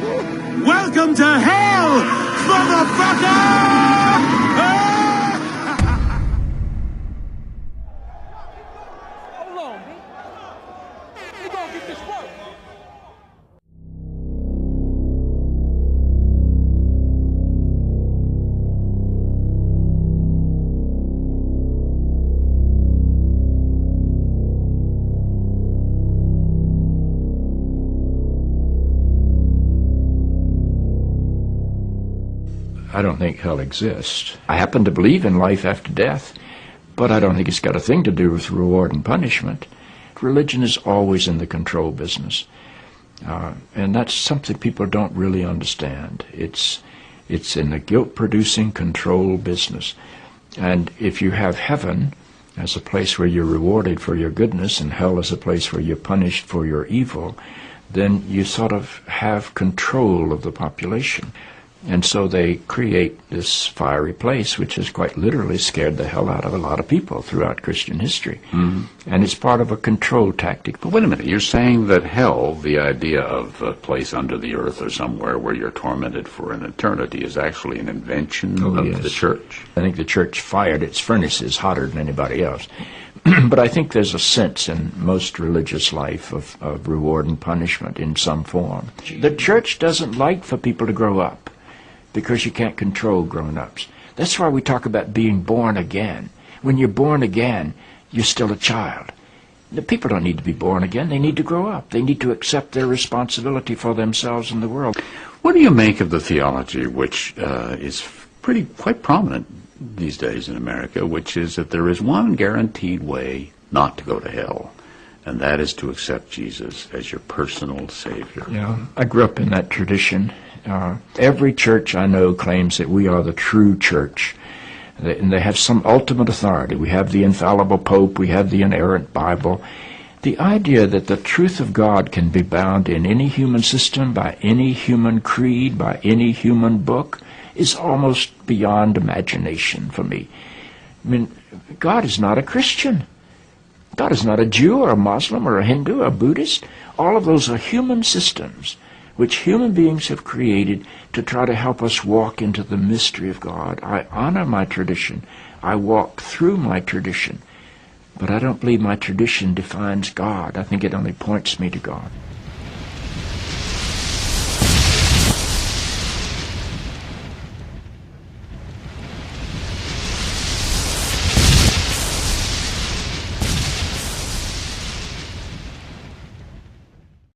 Welcome to hell, motherfucker! Hold on, man. We gonna get this work. I don't think hell exists. I happen to believe in life after death, but I don't think it's got a thing to do with reward and punishment. Religion is always in the control business, and that's something people don't really understand. It's in the guilt-producing control business. And if you have heaven as a place where you're rewarded for your goodness and hell as a place where you're punished for your evil, then you sort of have control of the population. And so they create this fiery place, which has quite literally scared the hell out of a lot of people throughout Christian history. Mm-hmm. And it's part of a control tactic. But wait a minute, you're saying that hell, the idea of a place under the earth or somewhere where you're tormented for an eternity, is actually an invention of the church? I think the church fired its furnaces hotter than anybody else. But I think there's a sense in most religious life of reward and punishment in some form. The church doesn't like for people to grow up, because you can't control grown-ups. That's why we talk about being born again. When you're born again, you're still a child. The people don't need to be born again. They need to grow up. They need to accept their responsibility for themselves and the world. What do you make of the theology, which is quite prominent these days in America, which is that there is one guaranteed way not to go to hell, and that is to accept Jesus as your personal Savior? Yeah, I grew up in that tradition. Every church I know claims that we are the true church, and they have some ultimate authority. We have the infallible Pope, we have the inerrant Bible. The idea that the truth of God can be bound in any human system, by any human creed, by any human book, is almost beyond imagination for me. I mean, God is not a Christian. God is not a Jew or a Muslim or a Hindu or a Buddhist. All of those are human systems which human beings have created to try to help us walk into the mystery of God. I honor my tradition. I walk through my tradition. But I don't believe my tradition defines God. I think it only points me to God.